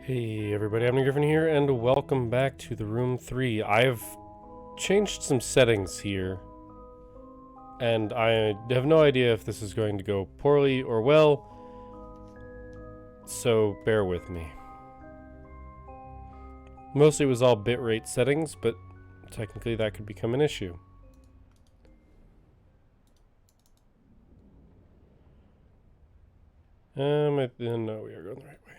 Hey everybody, I'm Griffin here, and welcome back to the Room 3. I've changed some settings here, and I have no idea if this is going to go poorly or well, so bear with me. Mostly it was all bitrate settings, but technically that could become an issue. No, we are going the right way.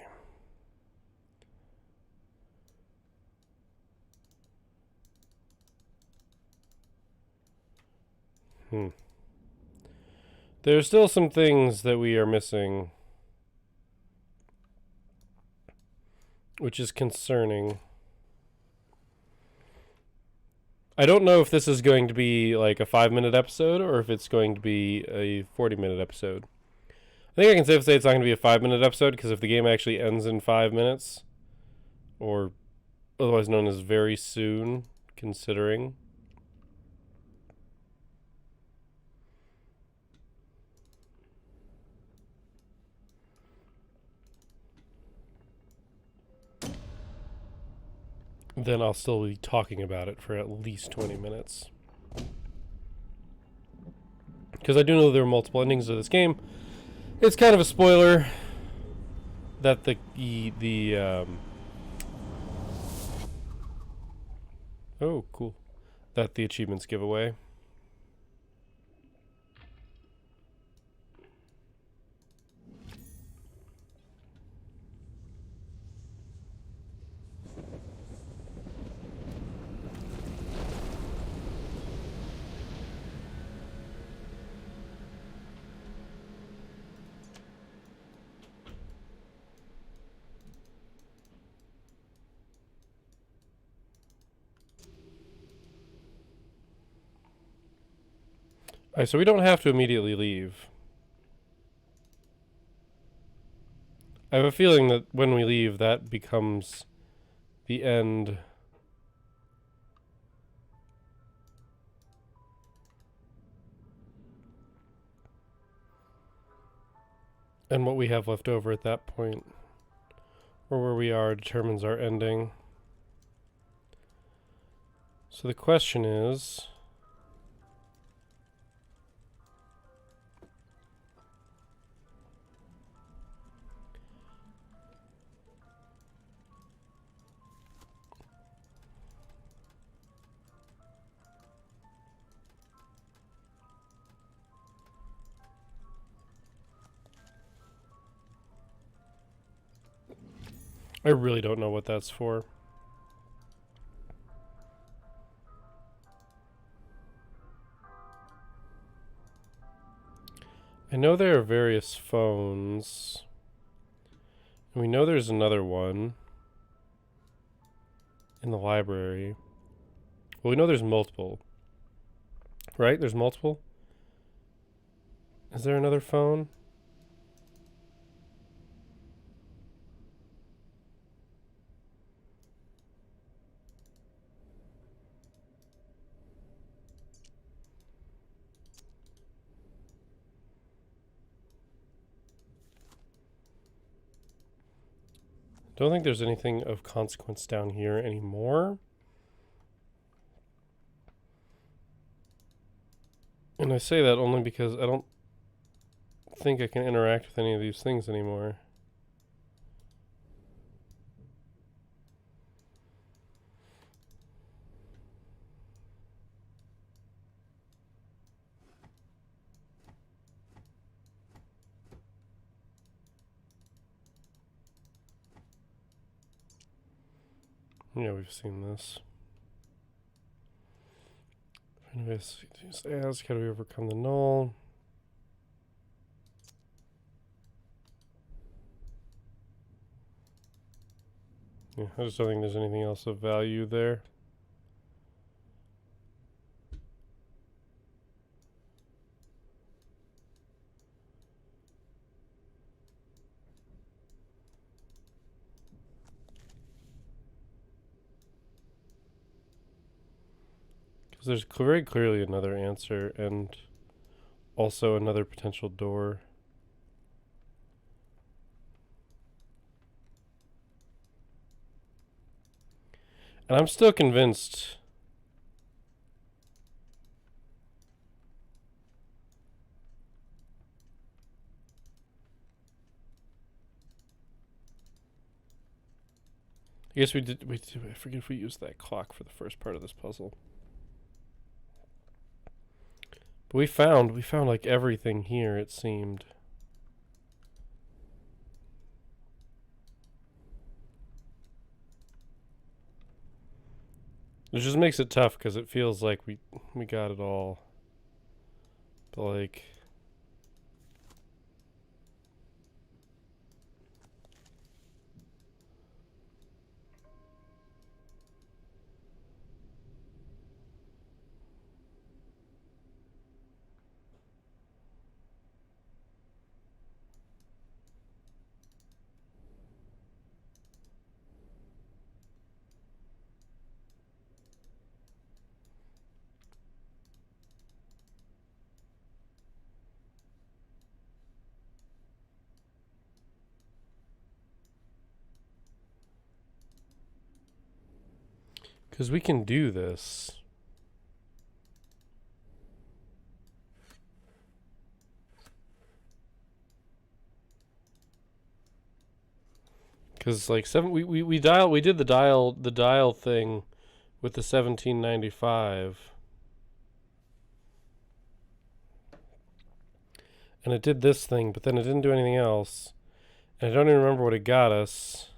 There are still some things that we are missing, which is concerning. I don't know if this is going to be like a 5-minute episode or if it's going to be a 40-minute episode. I think I can safely say it's not going to be a 5-minute episode, because if the game actually ends in 5 minutes, or otherwise known as very soon, considering. Then I'll still be talking about it for at least 20 minutes. Because I do know there are multiple endings of this game. It's kind of a spoiler that oh, cool. That the achievements give away. Alright, so we don't have to immediately leave. I have a feeling that when we leave, that becomes the end. And what we have left over at that point, or where we are, determines our ending. So the question is, I really don't know what that's for. I know there are various phones. And we know there's another one in the library. Well, we know there's multiple. Right? There's multiple? Is there another phone? Don't think there's anything of consequence down here anymore. And I say that only because I don't think I can interact with any of these things anymore. Yeah, we've seen this. Ask, how do we overcome the null? Yeah, I just don't think there's anything else of value there. Because there's very clearly another answer and also another potential door. And I'm still convinced. I guess we did. I forget if we used that clock for the first part of this puzzle. But we found like everything here, it seemed. It just makes it tough because it feels like we got it all. But like, because we can do this. Because like we did the dial thing with the 1795, and it did this thing, but then it didn't do anything else, and I don't even remember what it got us.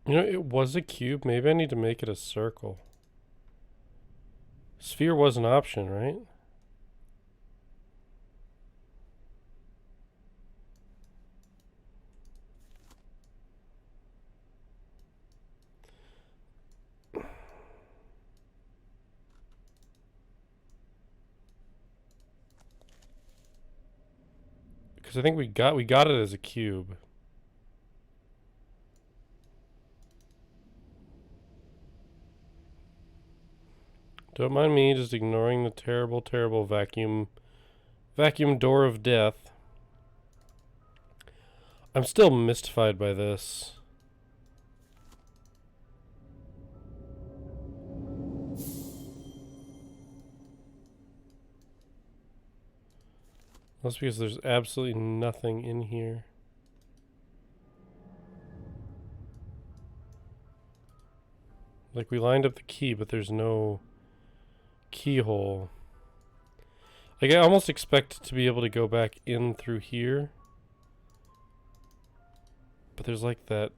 You know, it was a cube. Maybe I need to make it a circle. Sphere was an option, right? Because I think we got it as a cube. Don't mind me just ignoring the terrible, terrible vacuum door of death. I'm still mystified by this. That's because there's absolutely nothing in here. Like, we lined up the key, but there's no keyhole. Like, I almost expect to be able to go back in through here. But there's like that.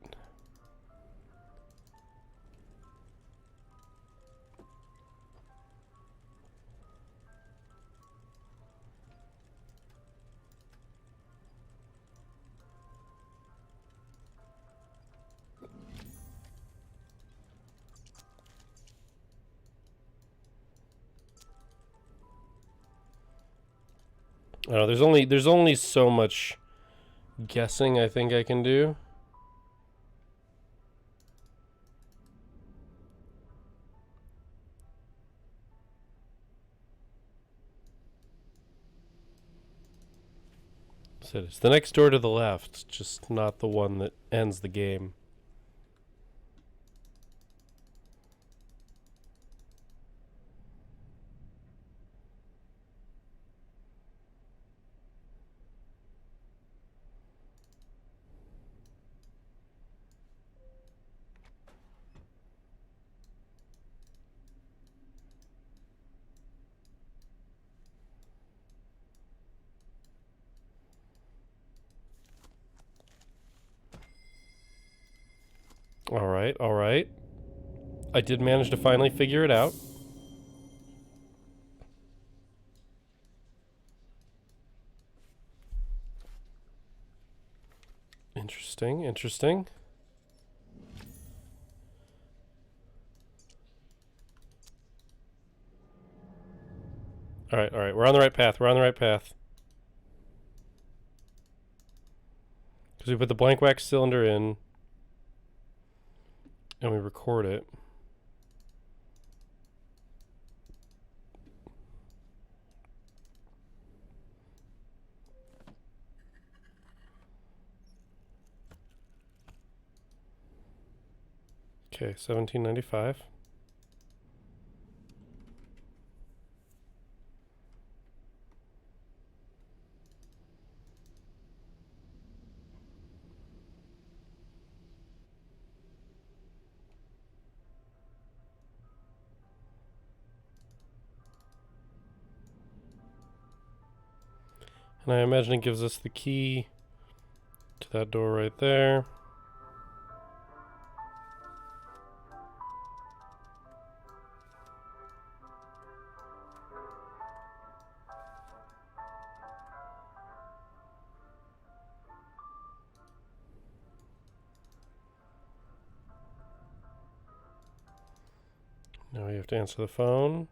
I don't know, there's only so much guessing I think I can do. So it's the next door to the left, just not the one that ends the game. Alright, alright. I did manage to finally figure it out. Interesting, interesting. Alright, alright. We're on the right path. We're on the right path. Because we put the blank wax cylinder in. And we record it. Okay, 1795. And I imagine it gives us the key to that door right there. Now we have to answer the phone.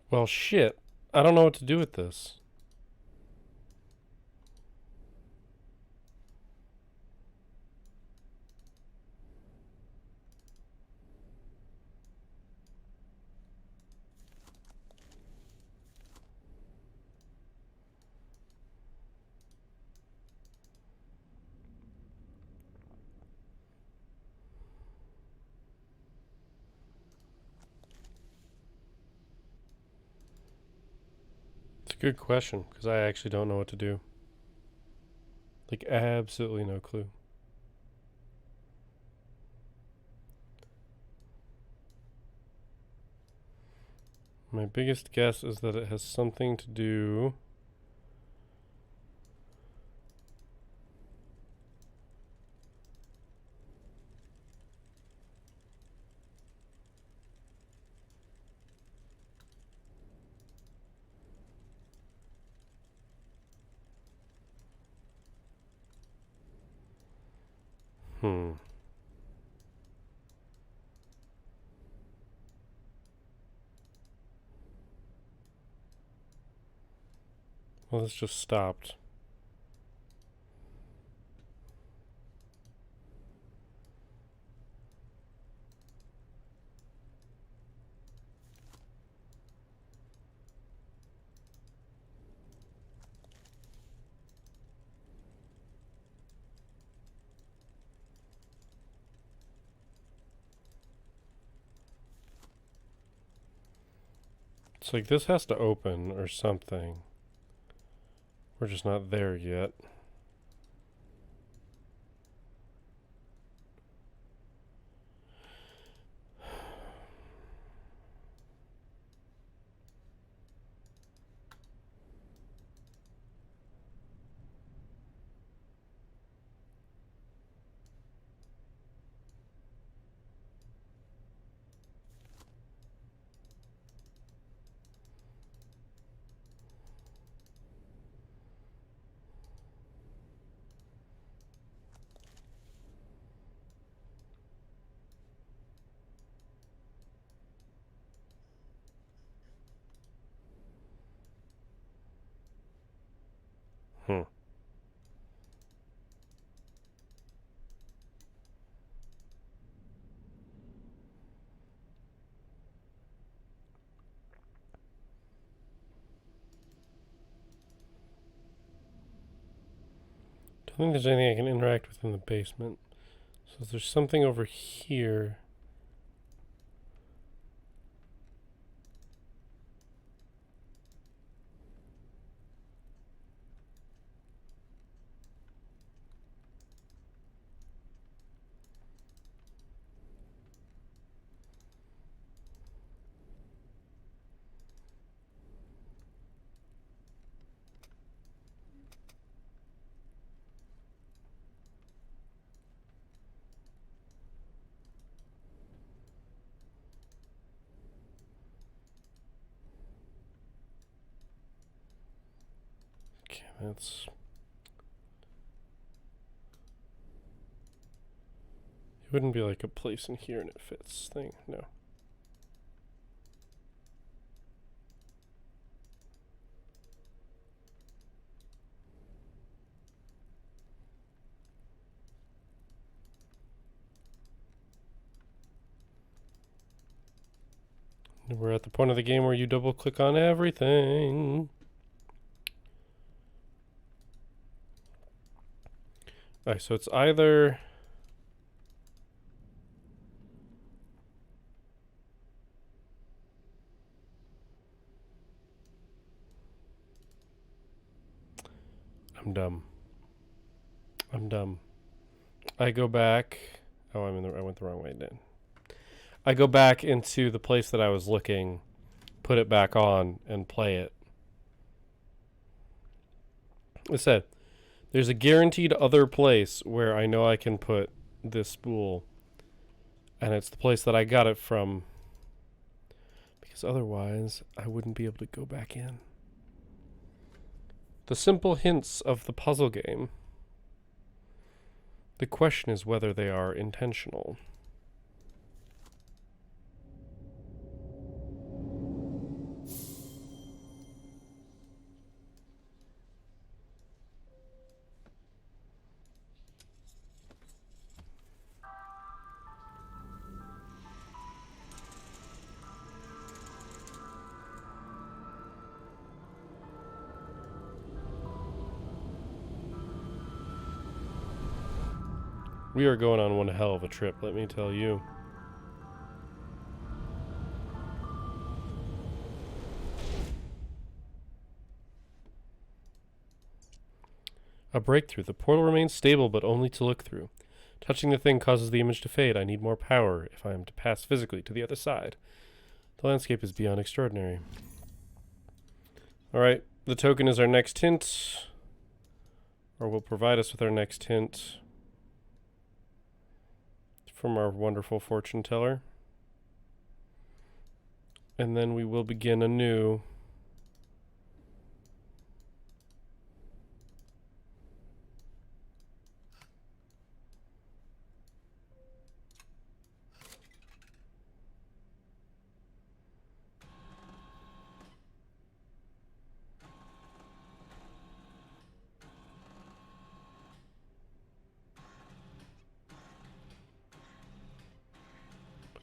Well, shit. I don't know what to do with this. It's a good question, because I actually don't know what to do. Like, absolutely no clue. My biggest guess is that it has something to do... Well, this just stopped. It's like this has to open or something. We're just not there yet. Hmm. Don't think there's anything I can interact with in the basement. So there's something over here. That's... It wouldn't be like a place in here and it fits thing, no. We're at the point of the game where you double click on everything. Alright, so it's either... I'm dumb. I'm dumb. I go back... Oh, I went the wrong way then. I go back into the place that I was looking, put it back on, and play it. I said, there's a guaranteed other place where I know I can put this spool, and it's the place that I got it from, because otherwise I wouldn't be able to go back in. The simple hints of the puzzle game. The question is whether they are intentional. We are going on one hell of a trip, let me tell you. A breakthrough. The portal remains stable, but only to look through. Touching the thing causes the image to fade. I need more power if I am to pass physically to the other side. The landscape is beyond extraordinary. Alright, the token is our next hint. Or will provide us with our next hint. From our wonderful fortune teller. And then we will begin anew.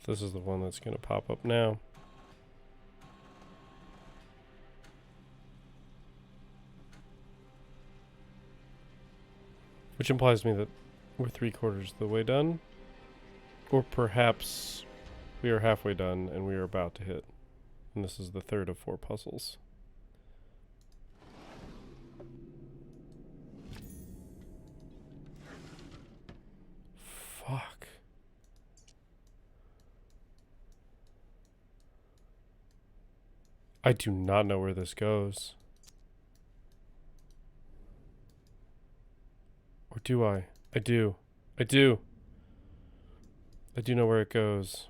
This is the one that's going to pop up now. Which implies to me that we're 3/4 of the way done. Or perhaps we are halfway done and we are about to hit. And this is the third of 4 puzzles. Fuck. I do not know where this goes. Or do I? I do. I do. I do know where it goes.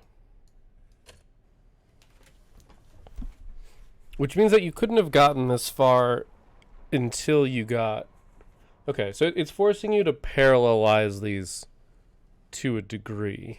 Which means that you couldn't have gotten this far until you got... Okay, so it's forcing you to parallelize these to a degree.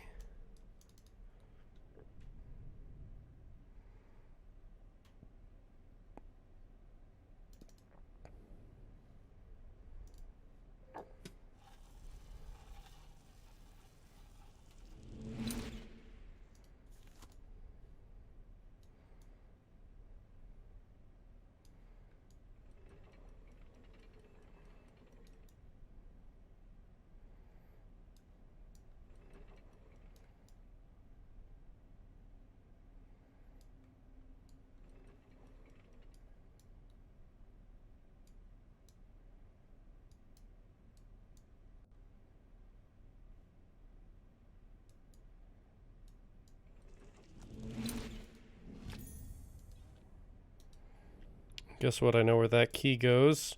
Guess what? I know where that key goes.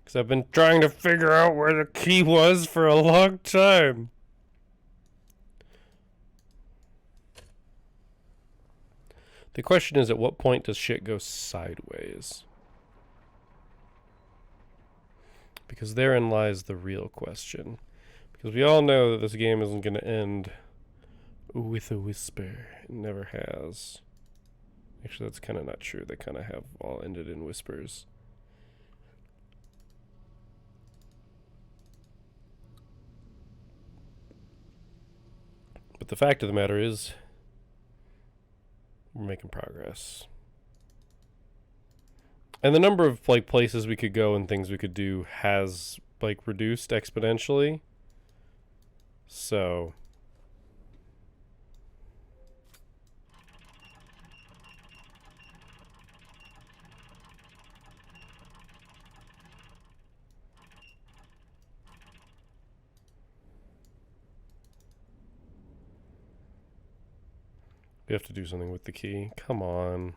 Because I've been trying to figure out where the key was for a long time. The question is, at what point does shit go sideways? Because therein lies the real question. Because we all know that this game isn't going to end with a whisper. It never has. Actually, that's kind of not true. They kind of have all ended in whispers. But the fact of the matter is, we're making progress. And the number of like places we could go and things we could do has like reduced exponentially. So we have to do something with the key. Come on.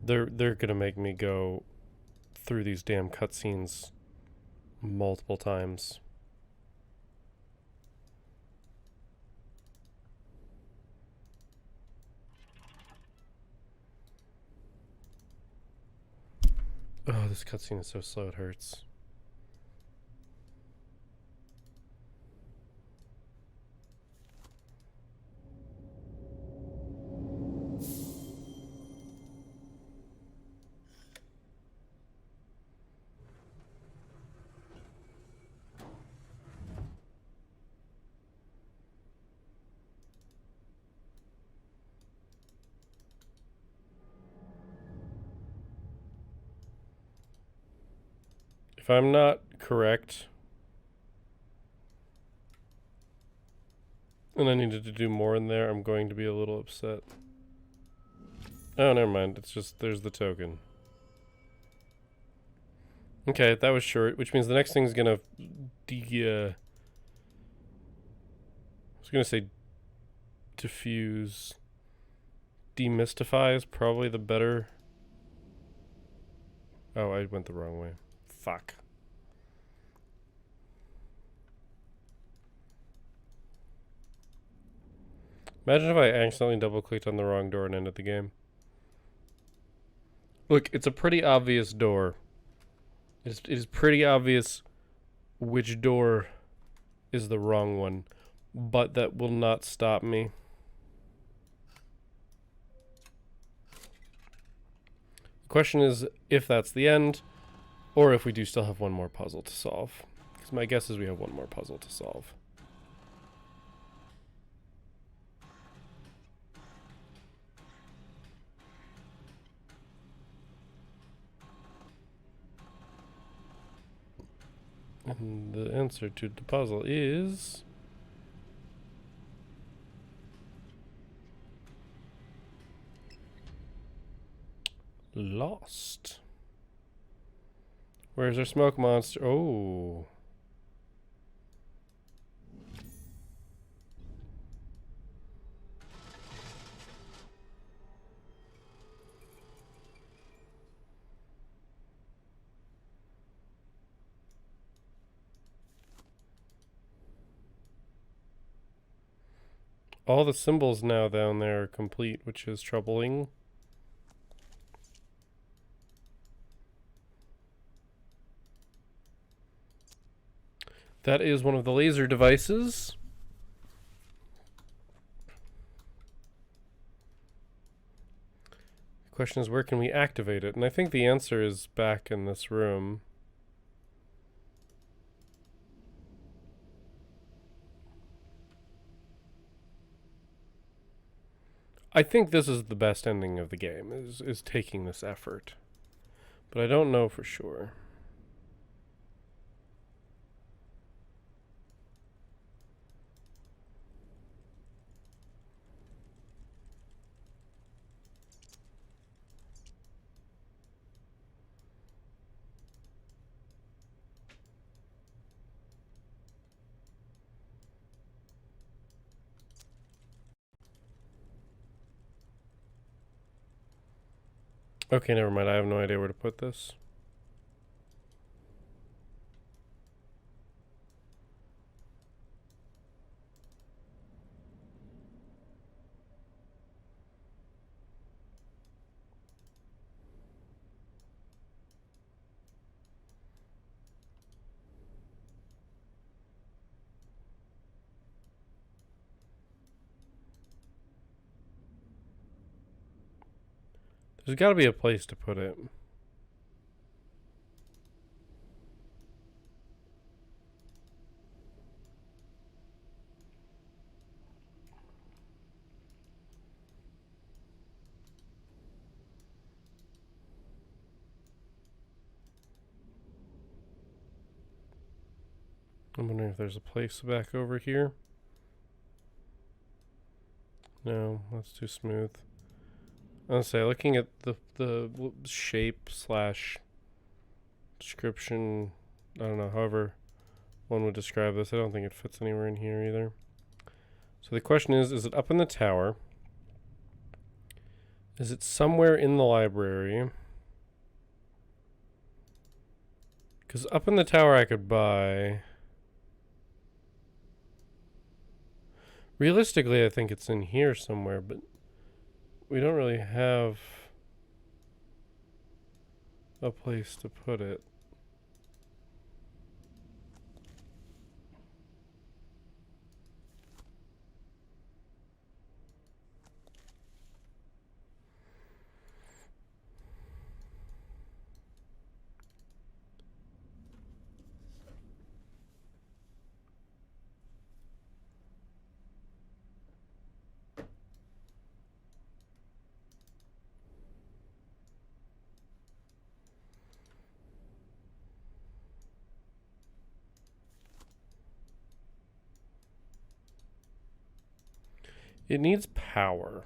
They're gonna make me go through these damn cutscenes multiple times. Oh, this cutscene is so slow it hurts. If I'm not correct, and I needed to do more in there, I'm going to be a little upset. Oh, never mind. It's just, there's the token. Okay, that was short, which means the next thing's gonna I was gonna say diffuse. Demystify is probably the better. Oh, I went the wrong way. Fuck. Imagine if I accidentally double-clicked on the wrong door and ended the game. Look, it's a pretty obvious door. It is pretty obvious which door is the wrong one, but that will not stop me. The question is if that's the end, or if we do still have one more puzzle to solve. Because my guess is we have one more puzzle to solve. And the answer to the puzzle is... lost. Where's our smoke monster? Oh. All the symbols now down there are complete, which is troubling. That is one of the laser devices. The question is, where can we activate it? And I think the answer is back in this room. I think this is the best ending of the game, is taking this effort. But I don't know for sure. Okay, never mind. I have no idea where to put this. There's got to be a place to put it. I'm wondering if there's a place back over here. No, that's too smooth. I'll say, looking at the shape slash description, I don't know, however one would describe this, I don't think it fits anywhere in here either. So the question is it up in the tower? Is it somewhere in the library? Because up in the tower I could buy. Realistically, I think it's in here somewhere, but we don't really have a place to put it. It needs power.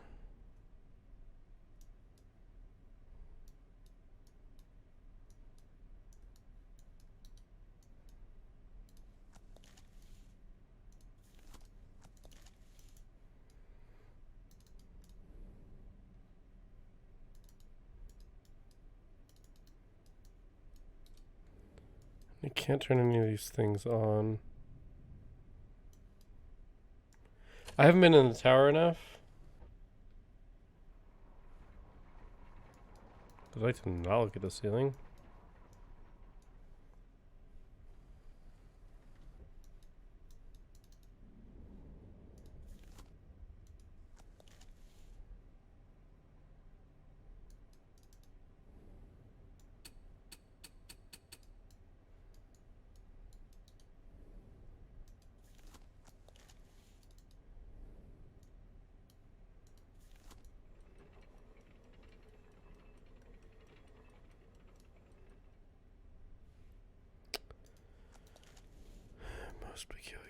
I can't turn any of these things on. I haven't been in the tower enough. I'd like to not look at the ceiling. Most peculiar.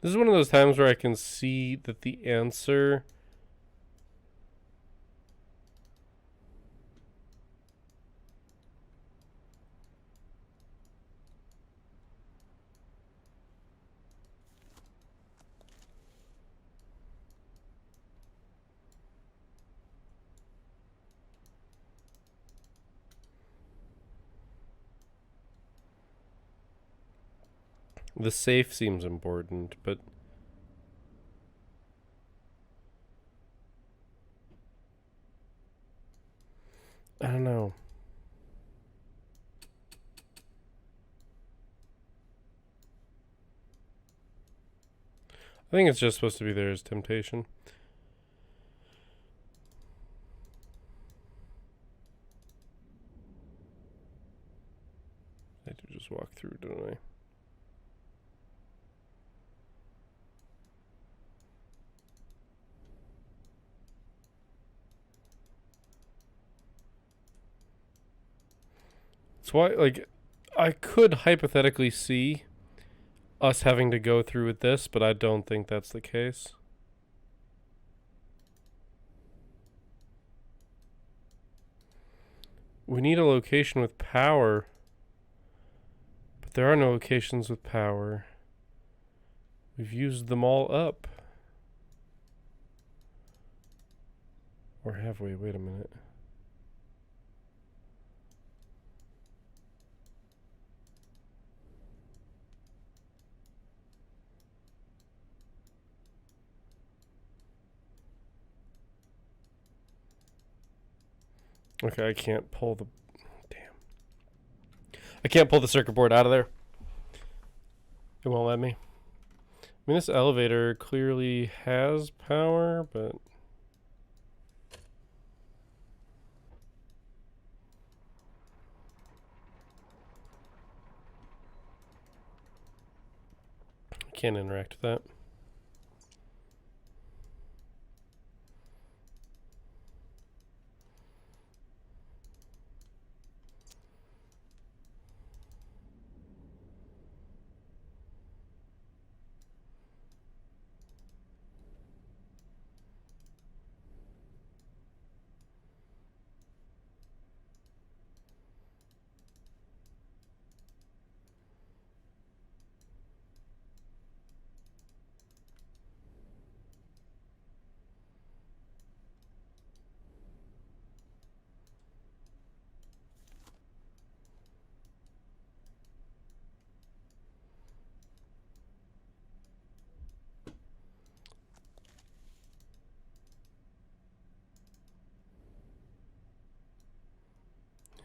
This is one of those times where I can see that the answer the safe seems important, but I don't know. I think it's just supposed to be there as temptation. I do just walk through, don't I? That's why, like, I could hypothetically see us having to go through with this, but I don't think that's the case. We need a location with power. But there are no locations with power. We've used them all up. Or have we? Wait a minute. Okay, I can't pull the... Damn. I can't pull the circuit board out of there. It won't let me. I mean, this elevator clearly has power, but... I can't interact with that.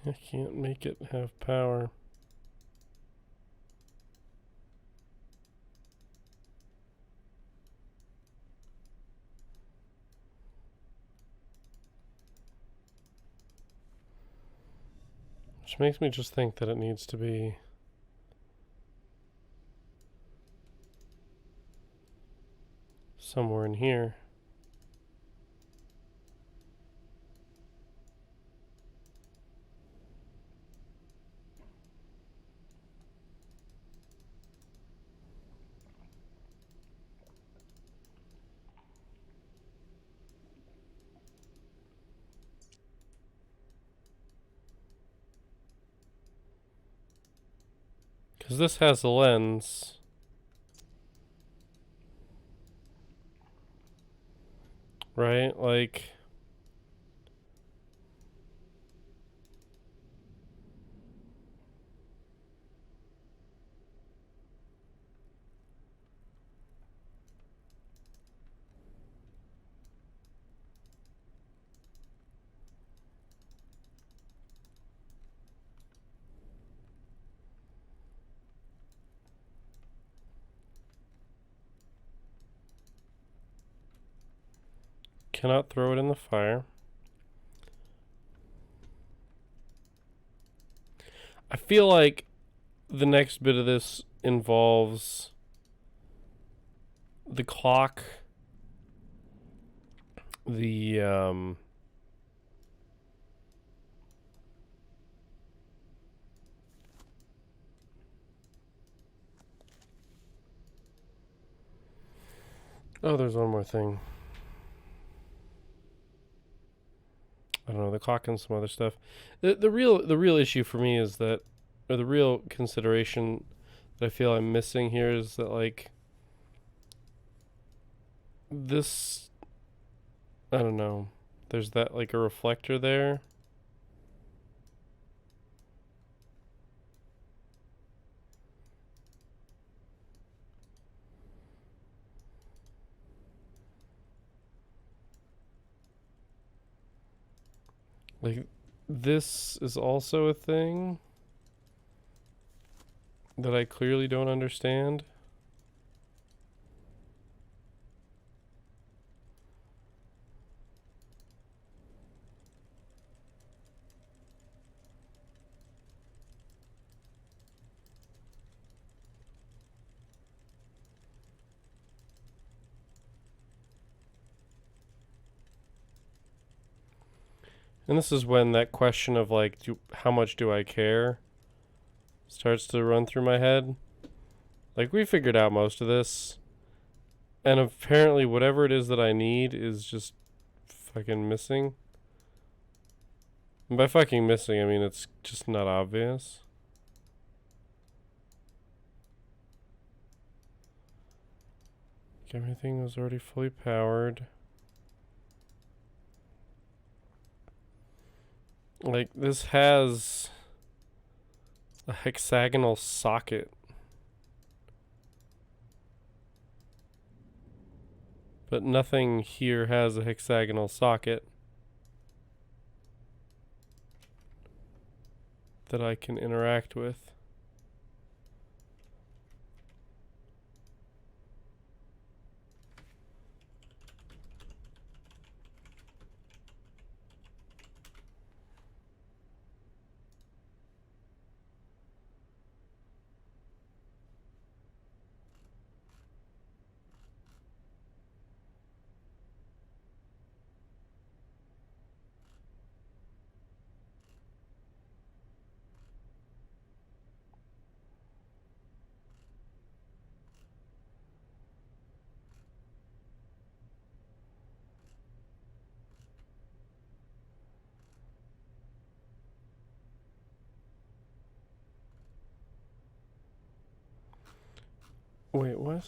I can't make it have power. Which makes me just think that it needs to be... somewhere in here. Because this has a lens. Right? Like... Cannot throw it in the fire. I feel like the next bit of this involves the clock, the oh, there's one more thing. I don't know, the clock and some other stuff. The real issue for me is that, or the real consideration that I feel I'm missing here is that, like, this, I don't know, there's that, like, a reflector there. Like, this is also a thing that I clearly don't understand. And this is when that question of, like, how much do I care starts to run through my head. Like, we figured out most of this. And apparently whatever it is that I need is just fucking missing. And by fucking missing, I mean it's just not obvious. everything was already fully powered. Like, this has a hexagonal socket. But nothing here has a hexagonal socket that I can interact with. Wait, what?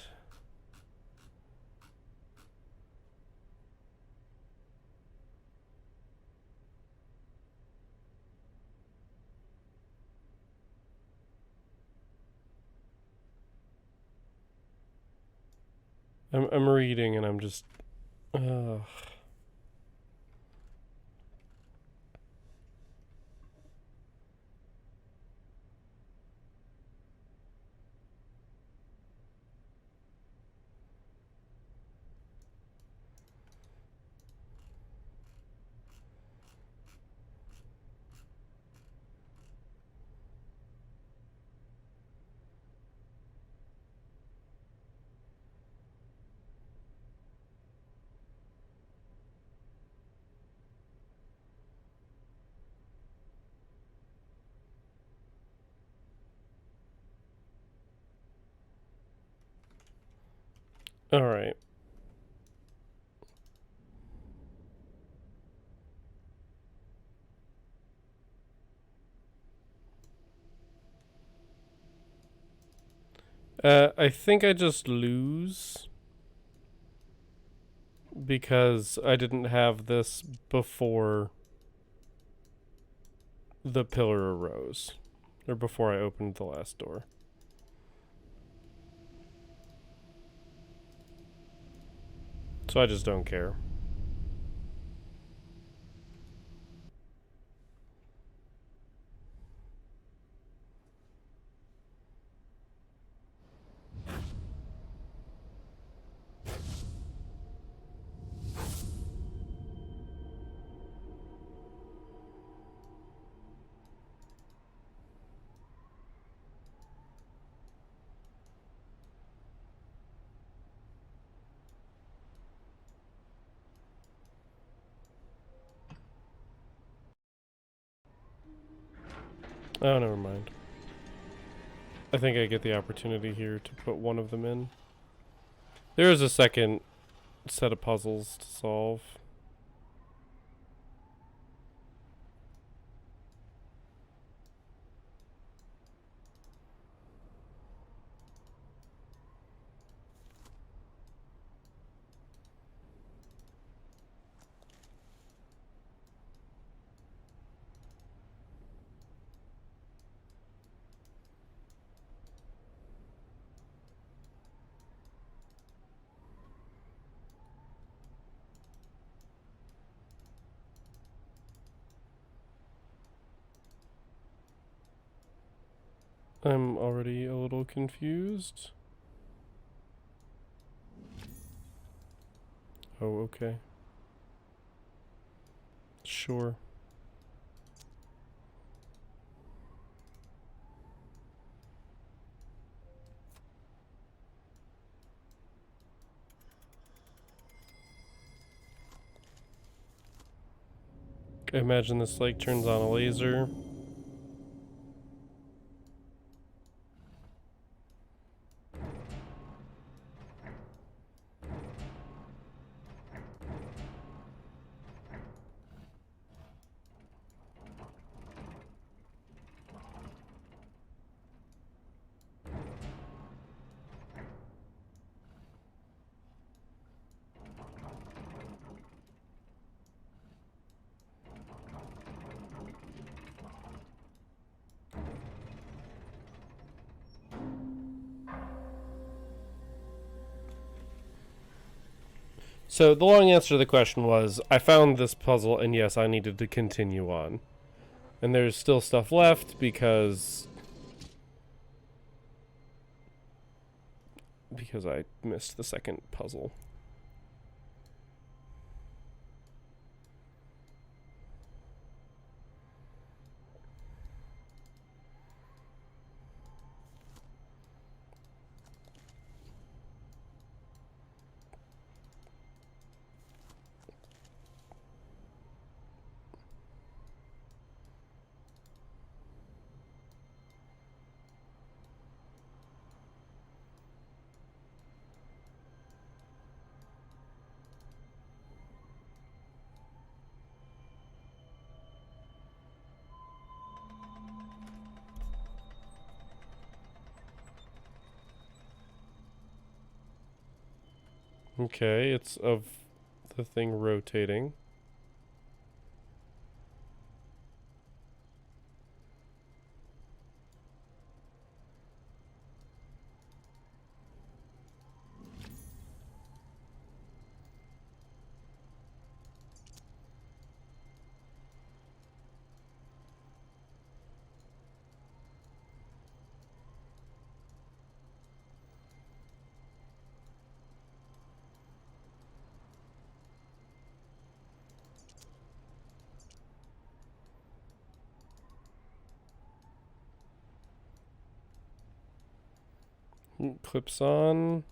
I'm reading and I'm just... Ugh. Alright. I think I just lose because I didn't have this before the pillar arose, or before I opened the last door. So I just don't care. Oh, never mind. I think I get the opportunity here to put one of them in. There is a second set of puzzles to solve. I'm already a little confused. Oh, okay. Sure. I imagine this like turns on a laser. So the long answer to the question was, I found this puzzle, and yes, I needed to continue on. And there's still stuff left because I missed the second puzzle. Okay, it's of the thing rotating. Clips on.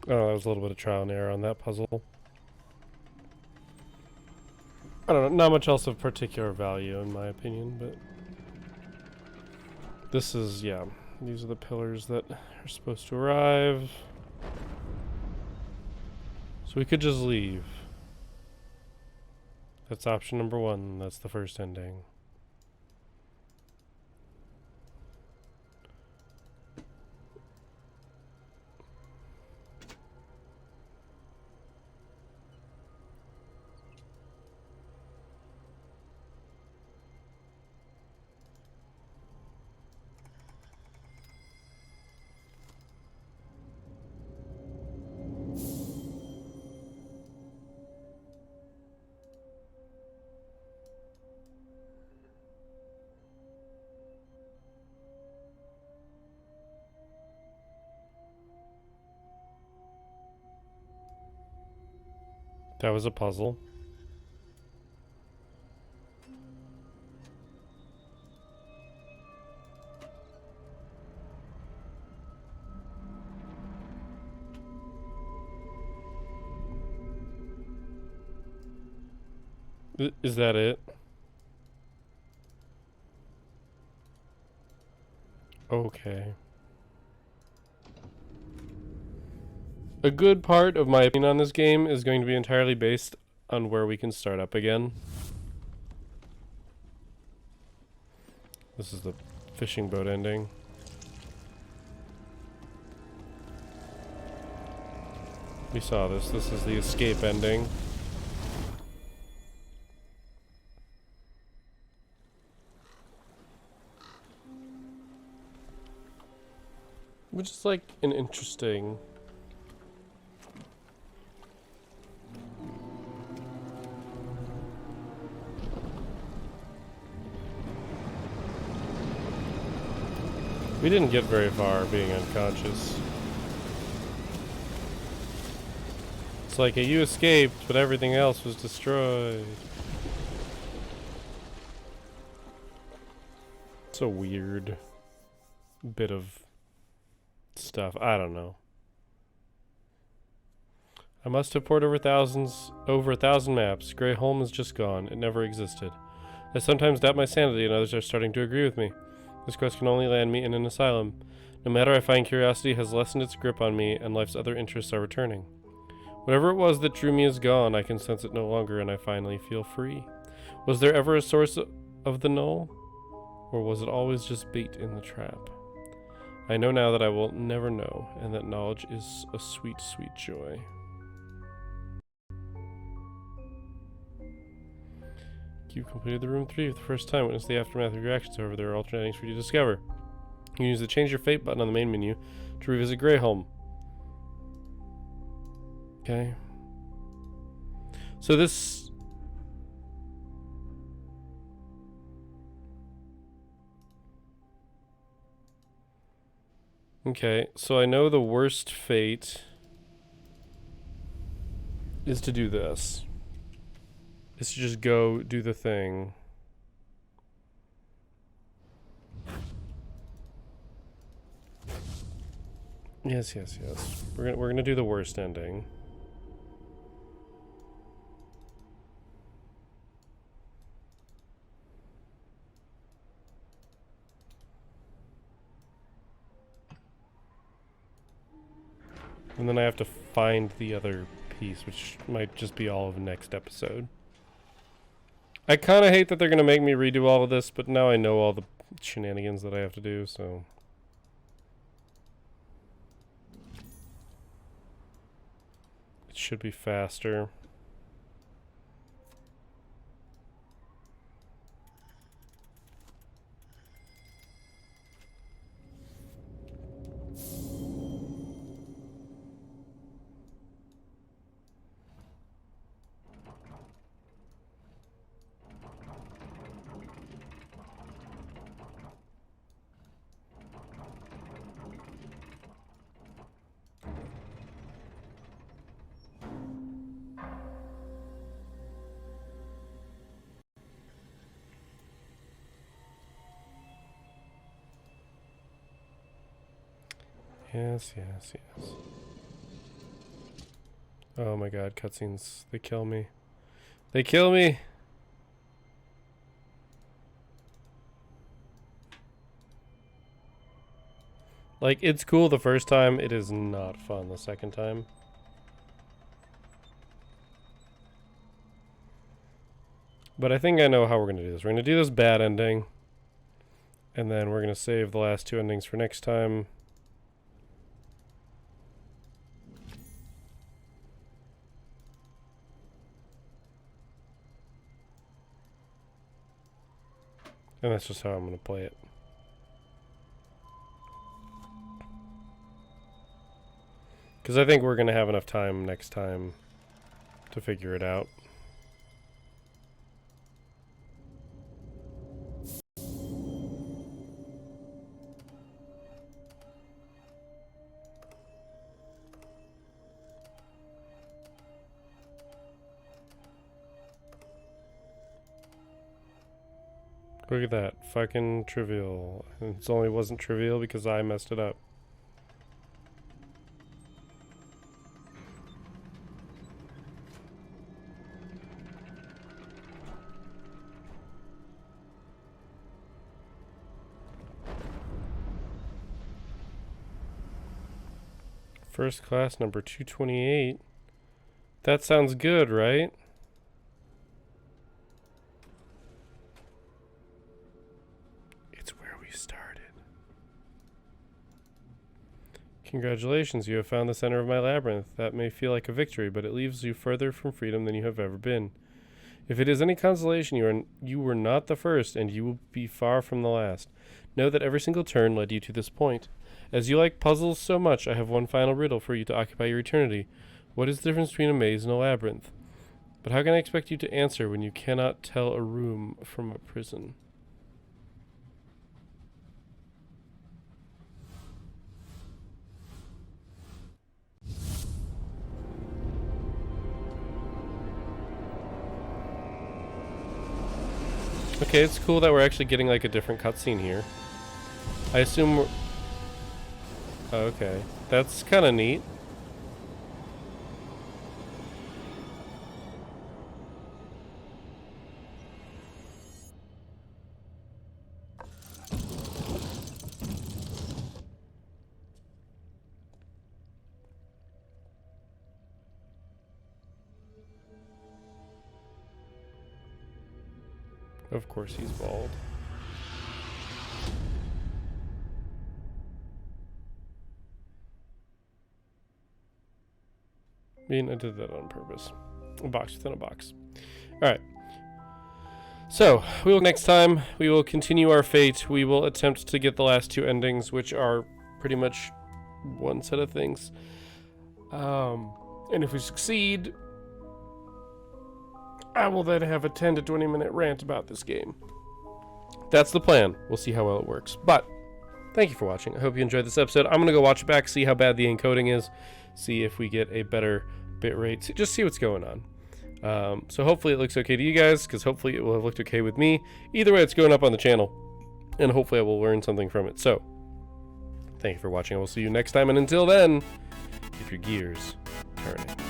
Oh, that was a little bit of trial and error on that puzzle. I don't know, not much else of particular value in my opinion, but this is, yeah, these are the pillars that are supposed to arrive. So we could just leave. That's option number one. That's the first ending. That was a puzzle. Is that it? Okay. A good part of my opinion on this game is going to be entirely based on where we can start up again. This is the fishing boat ending. We saw this. This is the escape ending. Which is like an interesting... We didn't get very far being unconscious. It's like you escaped, but everything else was destroyed. It's a weird bit of stuff. I don't know. I must have poured over a thousand maps. Grey Holm is just gone. It never existed. I sometimes doubt my sanity, and others are starting to agree with me. This quest can only land me in an asylum. No matter, I find curiosity has lessened its grip on me, and life's other interests are returning. Whatever it was that drew me is gone. I can sense it no longer, and I finally feel free. Was there ever a source of the null? Or was it always just bait in the trap? I know now that I will never know, and that knowledge is a sweet, sweet joy. You've completed the room 3 for the first time. Witness the aftermath of your actions. However, there are alternatives for you to discover. You can use the Change Your Fate button on the main menu to revisit Greyholm. Okay. So this... Okay, so I know the worst fate is to do this. Is to just go do the thing. Yes, yes, yes. We're gonna do the worst ending. And then I have to find the other piece, which might just be all of next episode. I kind of hate that they're going to make me redo all of this, but now I know all the shenanigans that I have to do, so... It should be faster. Yes, yes, yes. Oh my god, cutscenes. They kill me. They kill me! Like, it's cool the first time, it is not fun the second time. But I think I know how we're gonna do this. We're gonna do this bad ending. And then we're gonna save the last 2 endings for next time. And that's just how I'm going to play it. Because I think we're going to have enough time next time to figure it out. Look at that. Fucking trivial. And it only wasn't trivial because I messed it up. First class number 228. That sounds good, right? It's Congratulations, you have found the center of my labyrinth. That may feel like a victory, but it leaves you further from freedom than you have ever been. If it is any consolation, you were not the first, and you will be far from the last. Know that every single turn led you to this point. As you like puzzles so much, I have one final riddle for you to occupy your eternity. What is the difference between a maze and a labyrinth? But how can I expect you to answer when you cannot tell a room from a prison? Okay, it's cool that we're actually getting like a different cutscene here. I assume we're... Oh, okay. That's kind of neat. Of course he's bald. I mean, I did that on purpose. A box within a box. Alright. So, next time, we will continue our fate. We will attempt to get the last two endings, which are pretty much one set of things. And if we succeed, I will then have a 10 to 20 minute rant about this game. That's the plan. We'll see how well it works. But, thank you for watching. I hope you enjoyed this episode. I'm going to go watch it back, see how bad the encoding is, see if we get a better bitrate, just see what's going on. So hopefully it looks okay to you guys, because hopefully it will have looked okay with me. Either way, it's going up on the channel, and hopefully I will learn something from it. So, thank you for watching. I will see you next time, and until then, keep your gears turning.